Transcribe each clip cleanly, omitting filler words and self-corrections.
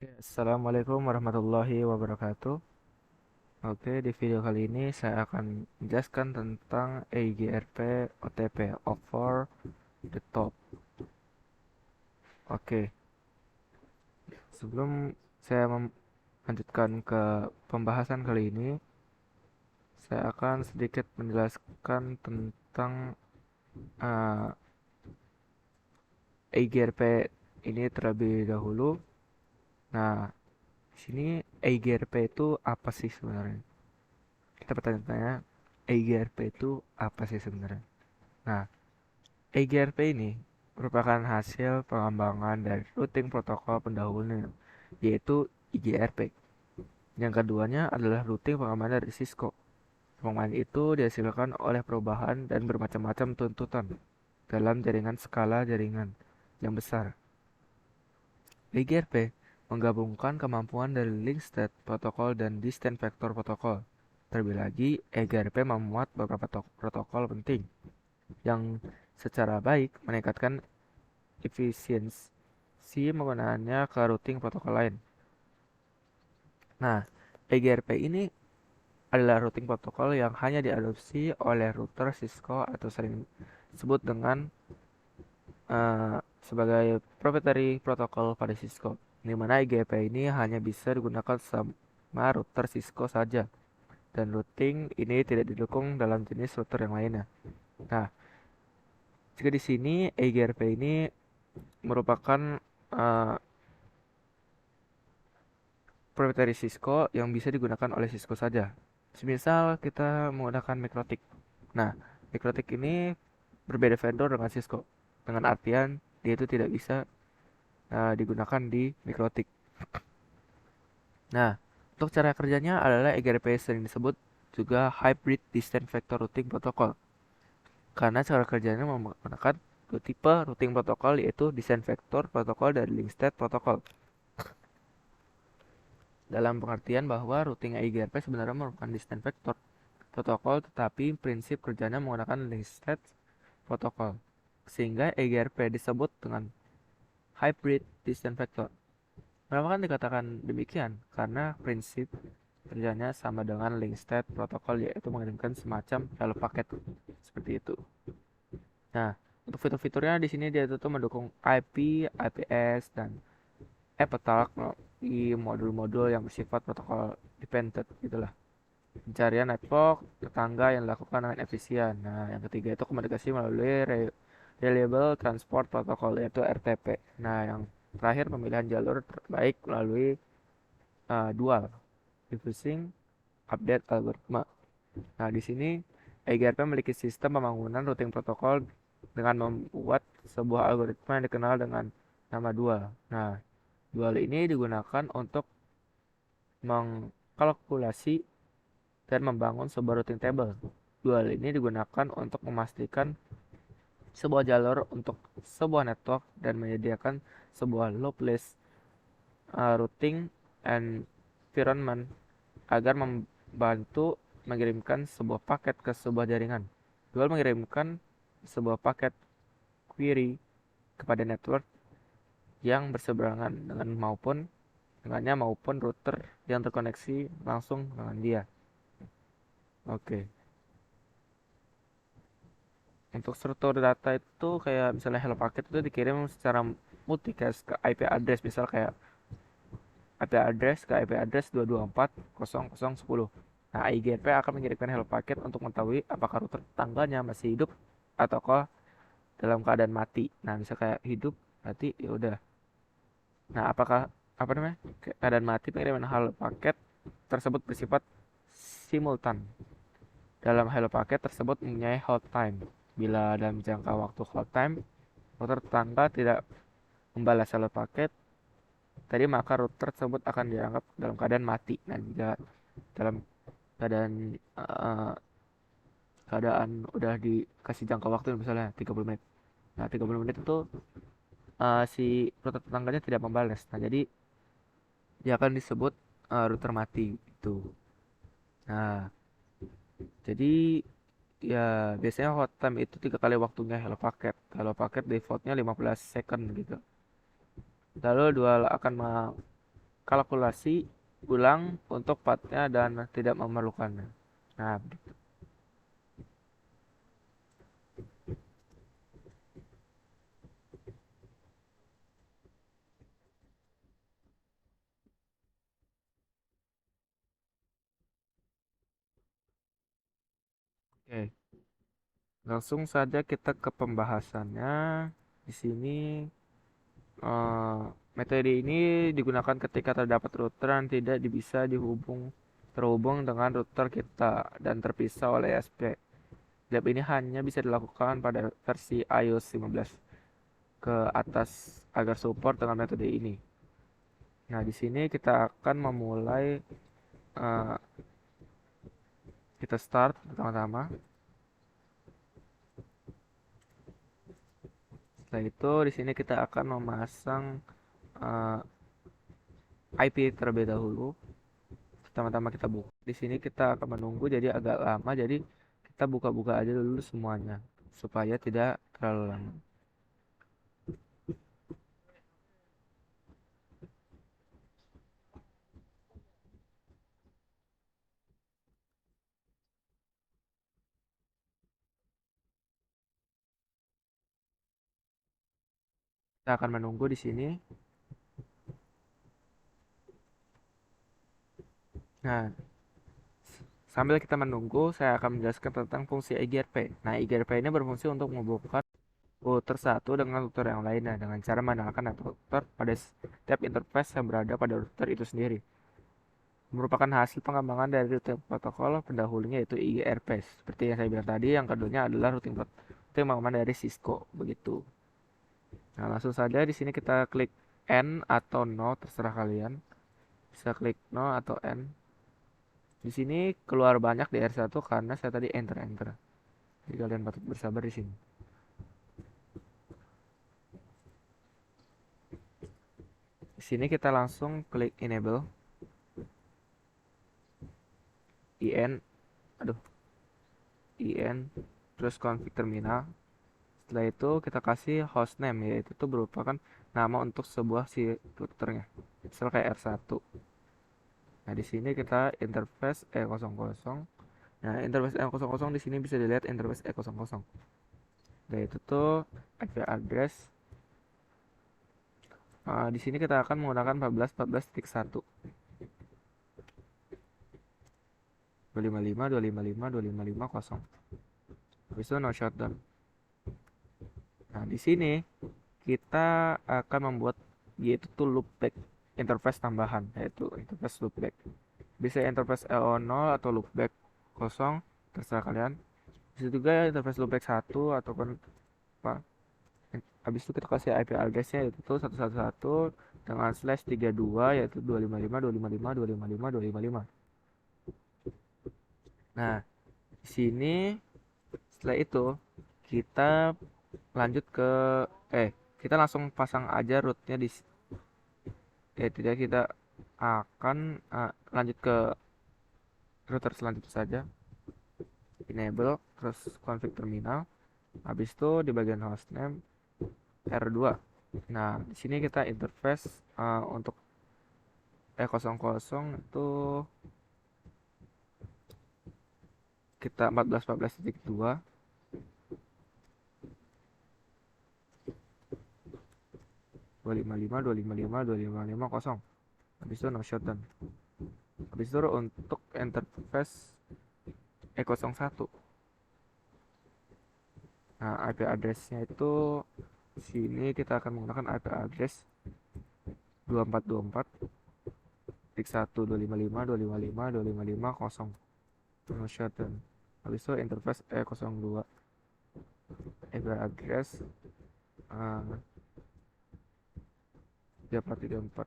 Assalamualaikum warahmatullahi wabarakatuh. Oke, di video kali ini saya akan menjelaskan tentang EIGRP OTP, Over the Top. Oke, sebelum saya melanjutkan ke pembahasan kali ini, saya akan sedikit menjelaskan tentang uh, EIGRP ini terlebih dahulu. Nah, di sini EIGRP itu apa sih sebenarnya? Kita bertanya-tanya, EIGRP itu apa sih sebenarnya? Nah, EGRP ini merupakan hasil pengembangan dari routing protokol pendahulunya, yaitu IGRP. Yang keduanya adalah routing pengembangan dari Cisco. Pengembangan itu dihasilkan oleh perubahan dan bermacam-macam tuntutan dalam jaringan skala jaringan yang besar. EGRP menggabungkan kemampuan dari link state protokol dan distance vector protokol. Terlebih lagi, EGRP memuat beberapa protokol penting yang secara baik meningkatkan efisiensi menggunakannya ke routing protokol lain. Nah, EGRP ini adalah routing protokol yang hanya diadopsi oleh router Cisco atau sering disebut dengan sebagai proprietary protocol pada Cisco, di mana EGRP ini hanya bisa digunakan sama router Cisco saja, dan routing ini tidak didukung dalam jenis router yang lainnya. Nah, jika di sini EGRP ini merupakan uh, proprietary Cisco yang bisa digunakan oleh Cisco saja. Semisal kita menggunakan Mikrotik. Nah, Mikrotik ini berbeda vendor dengan Cisco. Dengan artian dia itu tidak bisa digunakan di Mikrotik. Nah, untuk cara kerjanya adalah EGRP sering disebut juga Hybrid Distance Vector Routing Protocol. Karena cara kerjanya menggunakan dua tipe routing protokol, yaitu Distance Vector Protocol dan Link State Protocol. Dalam pengertian bahwa routing EIGRP sebenarnya merupakan distance vector protokol, tetapi prinsip kerjanya menggunakan link state protokol, sehingga EIGRP disebut dengan hybrid distance vector. Kenapa kan dikatakan demikian? Karena prinsip kerjanya sama dengan link state protokol, yaitu mengirimkan semacam hello paket seperti itu. Nah, untuk fitur-fiturnya di sini dia itu mendukung IP, IPS, dan Talk di modul-modul yang bersifat protokol dependent gitulah. Pencarian network tetangga yang dilakukan dengan efisien. Nah, yang ketiga itu komunikasi melalui Reliable Transport Protocol, yaitu RTP. Nah, yang terakhir pemilihan jalur terbaik melalui dual diffusing update algoritma. Nah, di sini EGRP memiliki sistem pembangunan routing protokol dengan membuat sebuah algoritma yang dikenal dengan nama dual. Nah, dual ini digunakan untuk mengkalkulasi dan membangun sebuah routing table. Dual ini digunakan untuk memastikan sebuah jalur untuk sebuah network dan menyediakan sebuah loopless routing environment agar membantu mengirimkan sebuah paket ke sebuah jaringan. Dual mengirimkan sebuah paket query kepada network yang berseberangan dengannya maupun router yang terkoneksi langsung dengan dia. Oke. Untuk struktur data itu kayak misalnya hello packet itu dikirim secara multicast ke IP address, misal kayak IP address ke IP address 224.00.10. Nah, IGP akan mengirimkan hello packet untuk mengetahui apakah router tetangganya masih hidup ataukah dalam keadaan mati. Nah, misal kayak hidup berarti ya udah. Nah, apakah apa namanya? Keadaan mati, pengiriman hello packet tersebut bersifat simultan. Dalam hello packet tersebut mempunyai hold time. Bila dalam jangka waktu hold time router tetangga tidak membalas hello packet tadi, maka router tersebut akan dianggap dalam keadaan mati. Nah, jika dalam keadaan keadaan udah dikasih jangka waktu misalnya 30 menit. Nah, 30 menit itu si router tetangganya tidak membalas. Nah, jadi dia akan disebut router mati itu. Nah, jadi ya biasanya hot time itu 3 kali waktunya hello packet. Hello packet defaultnya 15 second gitu. Lalu dual akan kalkulasi ulang untuk partnya dan tidak memerlukannya. Nah, begitu. Oke, langsung saja kita ke pembahasannya. Di sini eh, metode ini digunakan ketika terdapat router yang tidak bisa terhubung dengan router kita dan terpisah oleh SP. Lab ini hanya bisa dilakukan pada versi iOS 15 ke atas agar support dengan metode ini. Nah, di sini kita akan memulai, eh, kita start pertama-tama. Setelah itu di sini kita akan memasang eh, IP terlebih dahulu. Pertama-tama kita buka. Di sini kita akan menunggu jadi agak lama, jadi kita buka-buka aja dulu semuanya supaya tidak terlalu lama. Kita akan menunggu di sini. Nah, sambil kita menunggu, saya akan menjelaskan tentang fungsi IGRP. Nah, IGRP ini berfungsi untuk menghubungkan router satu dengan router yang lainnya dengan cara mengenalkan router pada setiap interface yang berada pada router itu sendiri. Merupakan hasil pengembangan dari routing protokol pendahulunya yaitu IGRP. Seperti yang saya bilang tadi, yang keduanya adalah routing pengembangan dari Cisco begitu. Nah, langsung saja di sini kita klik N atau no, terserah kalian. Bisa klik no atau N. Di sini keluar banyak di R1 karena saya tadi enter. Jadi kalian patut bersabar di sini. Di sini kita langsung klik enable IN, aduh, IN terus config terminal. Setelah itu kita kasih hostname, yaitu itu merupakan nama untuk sebuah si routernya. Misal kayak R1. Nah, di sini kita interface E00. Nah, interface E00 di sini bisa dilihat interface E00. Nah, itu tuh IP address. Di sini kita akan menggunakan 14.14.1. 255 255 255 Habis itu no shutdown. Nah, di sini kita akan membuat yaitu tuh loopback interface tambahan, yaitu interface loopback. Bisa interface LO0 atau loopback kosong, terserah kalian. Bisa juga interface loopback 1 ataupun apa. Habis itu kita kasih IP addressnya yaitu tuh 111 dengan /32 yaitu 255 255 255 255. Nah, di sini setelah itu kita lanjut ke kita langsung pasang aja rootnya tidak, kita akan lanjut ke router selanjutnya saja. Enable terus config terminal. Habis itu di bagian hostname R2. Nah, di sini kita interface untuk E00 itu kita 14.14.2 255 255 255 habis itu no shutdown. Habis itu untuk interface E01. Nah, IP addressnya itu sini kita akan menggunakan IP address 2424 1 255 255 255 no shutdown. Habis itu interface E02 IP address 3434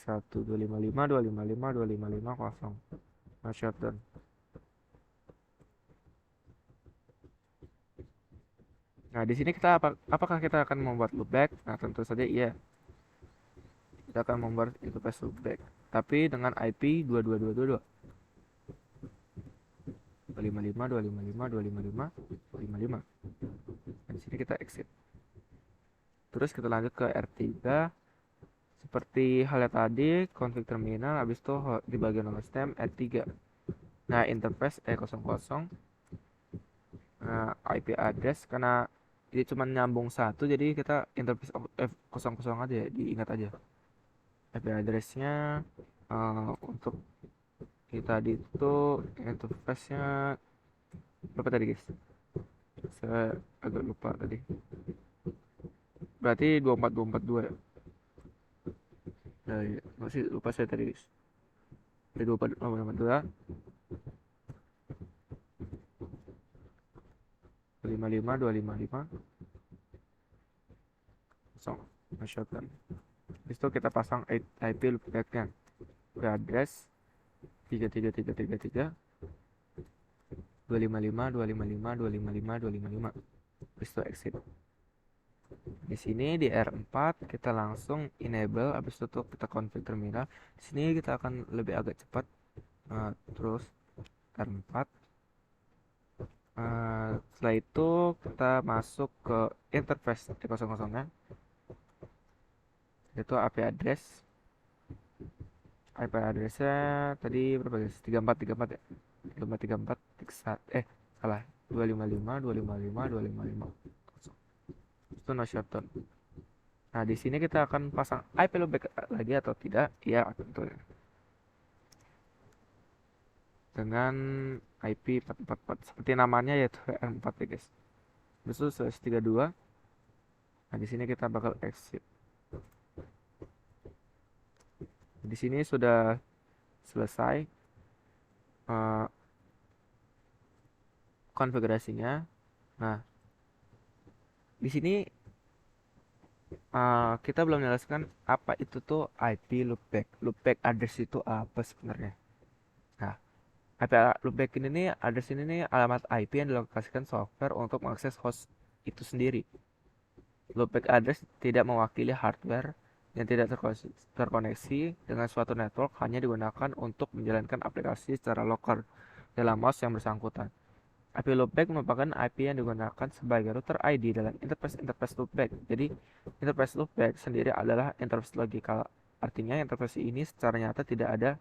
1 255 255 255 no shutdown. Nah, di sini kita apakah kita akan membuat loopback? Nah, tentu saja iya. Kita akan membuat interface loopback, tapi dengan IP 22222. 255 255 255 255. Nah, di sini kita exit. Terus kita lanjut ke R3. Seperti halnya tadi, config terminal, habis itu di bagian nomor stem R3. Nah, interface E00, IP address, karena ini cuma nyambung satu, jadi kita interface F00 aja ya, diingat aja. IP addressnya untuk kita di itu interface-nya berapa tadi guys? Saya agak lupa tadi. Berarti 24242 ya? Nah, iya. Masih lupa saya tadi guys. Dari 242 255 255 kosong. Shotgun. Habis itu kita pasang IP loopback-nya ke address 33333 255 255 255 255. Habis itu exit. Di sini di R4 kita langsung enable, habis itu kita config terminal. Di sini kita akan lebih agak cepat. Terus R4. Setelah itu kita masuk ke interface T00 nya, itu IP address. IP addressnya tadi berapa guys? 3434 ya? 3434 salah, 255 255 255 itu no shutdown. Nah, di sini kita akan pasang IP loopback lagi atau tidak? Ya, tentunya dengan IP 444 seperti namanya, yaitu R4 ya guys. Terus 132. Nah, di sini kita bakal exit. Di sini sudah selesai uh, konfigurasinya. Nah, di sini kita belum menjelaskan apa itu tuh IP loopback. Loopback address itu apa sebenarnya? Nah, IP loopback ini nih, address ini nih alamat IP yang dilokasikan software untuk mengakses host itu sendiri. Loopback address tidak mewakili hardware yang tidak terkoneksi dengan suatu network, hanya digunakan untuk menjalankan aplikasi secara lokal dalam host yang bersangkutan. IP loopback merupakan IP yang digunakan sebagai router ID dalam interface loopback. Jadi, interface loopback sendiri adalah interface logikal. Artinya, interface ini secara nyata tidak ada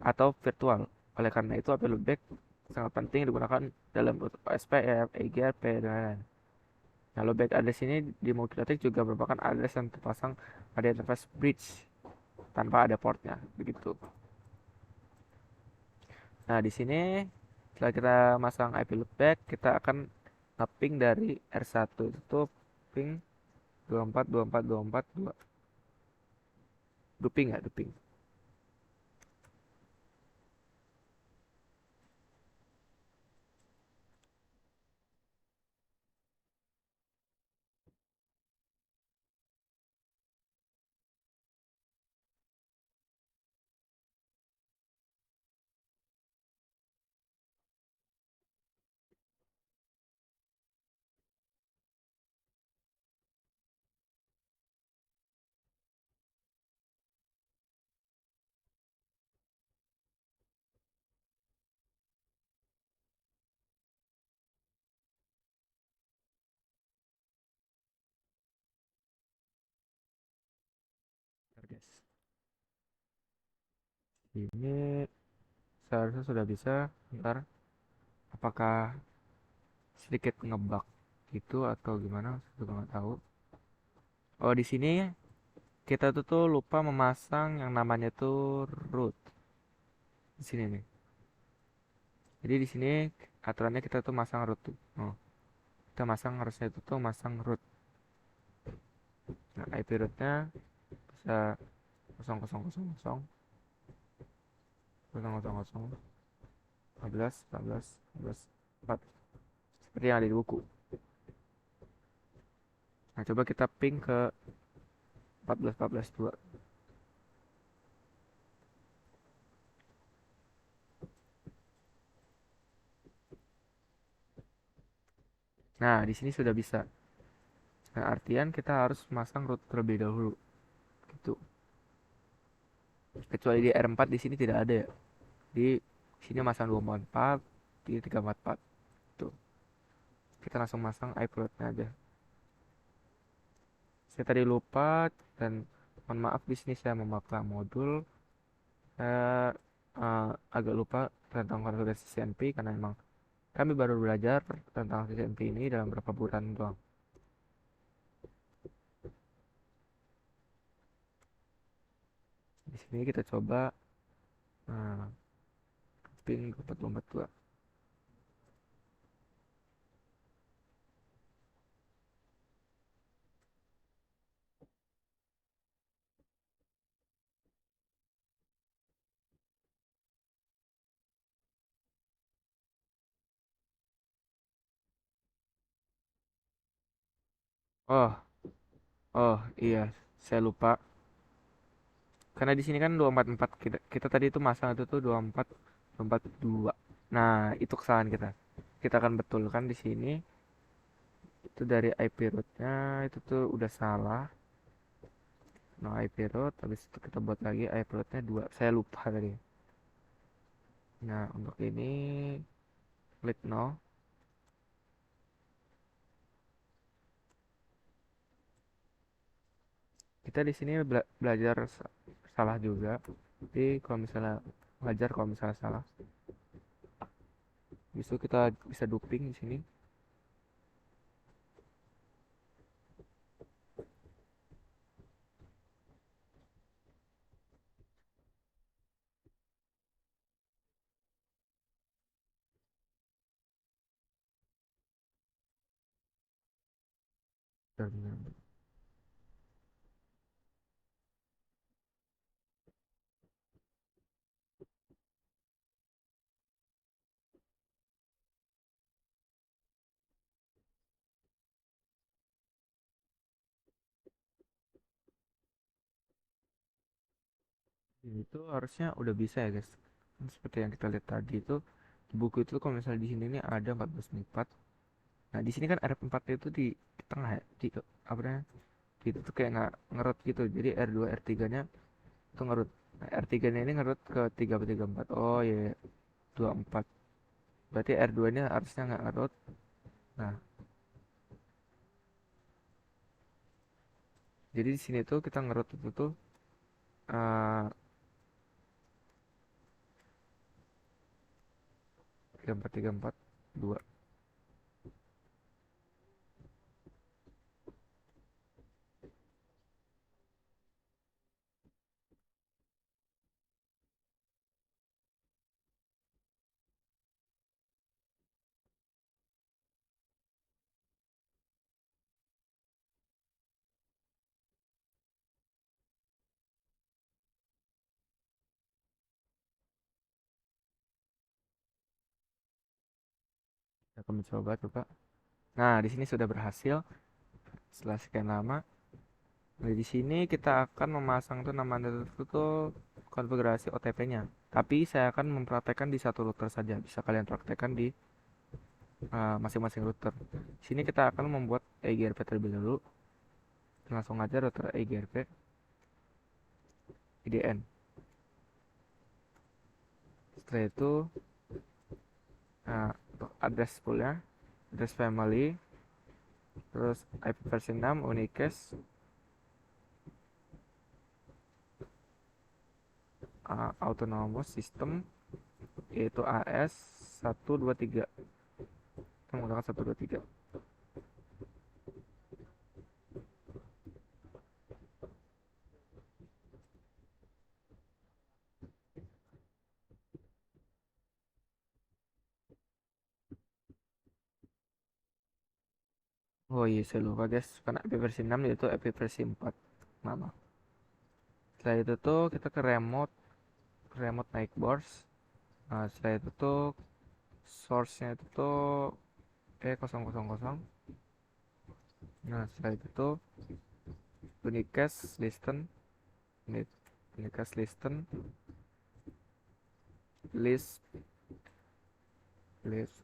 atau virtual. Oleh karena itu, IP loopback sangat penting digunakan dalam OSPF, EGRP, dan lain-lain. Nah, loopback address ini di Multilogic juga merupakan address yang terpasang pada interface bridge tanpa ada portnya, begitu. Nah, di sini setelah kita masang IP loopback, kita akan ping dari R1 itu ping 242424 2. Duping ya, duping. Bentar, guys. Ini seharusnya sudah bisa. Ntar apakah sedikit ngebug gitu atau gimana? Saya juga nggak tahu. Oh, di sini kita tuh lupa memasang yang namanya tuh root. Di sini nih. Jadi di sini aturannya kita tuh masang root tuh. Oh, kita masang, harusnya itu tuh masang root. Nah, IP rootnya bisa 0000 000 14 14 14 4 seperti yang ada di buku. Nah, coba kita ping ke 14 14 2. Nah, di sini sudah bisa. Nah, artian kita harus masang root terlebih dahulu. Gitu. Kecuali di R4 di sini tidak ada ya. Di sini masang 244, di 344. Tuh. Kita langsung masang iPlotnya aja. Saya tadi lupa dan Mohon maaf di sini saya memakai modul. Saya agak lupa tentang konfigurasi CNP karena memang kami baru belajar tentang CNP ini dalam beberapa bulan doang. Di sini kita coba uh, pin 442. Oh, oh iya, saya lupa. Karena di sini kan 244 kita tadi itu masang itu tuh 24 242. Nah, itu kesalahan kita. Kita akan betulkan di sini itu dari IP root-nya itu tuh udah salah. No IP root, habis itu kita buat lagi IP root-nya 2. Saya lupa tadi. Nah, untuk ini klik no. Kita di sini belajar salah juga. Tapi kalau misalnya belajar kalau misalnya salah, justru kita bisa duping di sini. Dan itu harusnya udah bisa ya guys. Kan seperti yang kita lihat tadi itu di buku itu kalau misalnya di sini nih ada 14 lipat. Nah di sini kan R4 itu di tengah ya, di apa namanya? Itu tuh kayak nggak ngerut gitu. Jadi R2 R3 nya itu ngerut. Nah, R3 nya ini ngerut ke 3 4. Oh iya, iya. 24. Berarti R2 nya harusnya nggak ngerut. Nah, jadi di sini tuh kita ngerut itu tuh 34 2. Kita akan coba. Nah, di sini sudah berhasil setelah sekian lama. Nah, di sini kita akan memasang tuh nama itu tuh konfigurasi OTP-nya. Tapi saya akan mempraktekkan di satu router saja. Bisa kalian praktekkan di masing-masing router. Di sini kita akan membuat EGRP terlebih dahulu. Langsung aja router EGRP IDN. Setelah itu untuk address poolnya, address family, terus IP versi 6, unicast, autonomous system, yaitu AS 123. Kita menggunakan 123. Oh iya, saya lupa guys, karena IP versi 6 yaitu IP versi 4. Mama. Setelah itu tuh kita ke remote naik burst. Nah, setelah itu tuh source-nya itu tuh E000. Nah, setelah itu tuh unicast listen, unicast listen, list,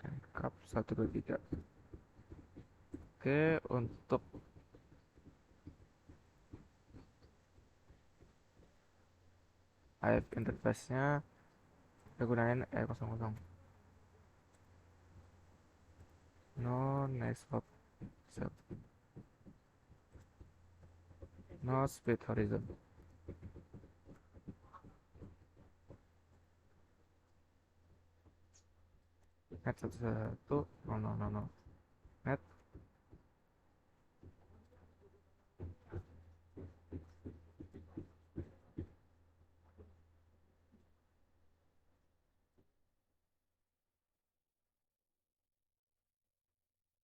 and cap 123. Oke, untuk AF interface-nya kita gunain E00. No next hop set. No split horizon. net 111.0.0.0 net.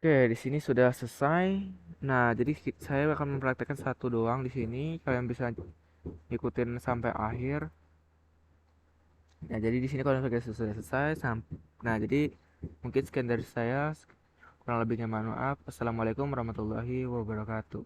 Oke, di sini sudah selesai. Nah, jadi saya akan mempraktekkan satu doang di sini. Kalian bisa ikutin sampai akhir. Nah, jadi di sini kalau sudah selesai, nah, jadi mungkin sekian dari saya. Kurang lebihnya mohon maaf. Assalamualaikum warahmatullahi wabarakatuh.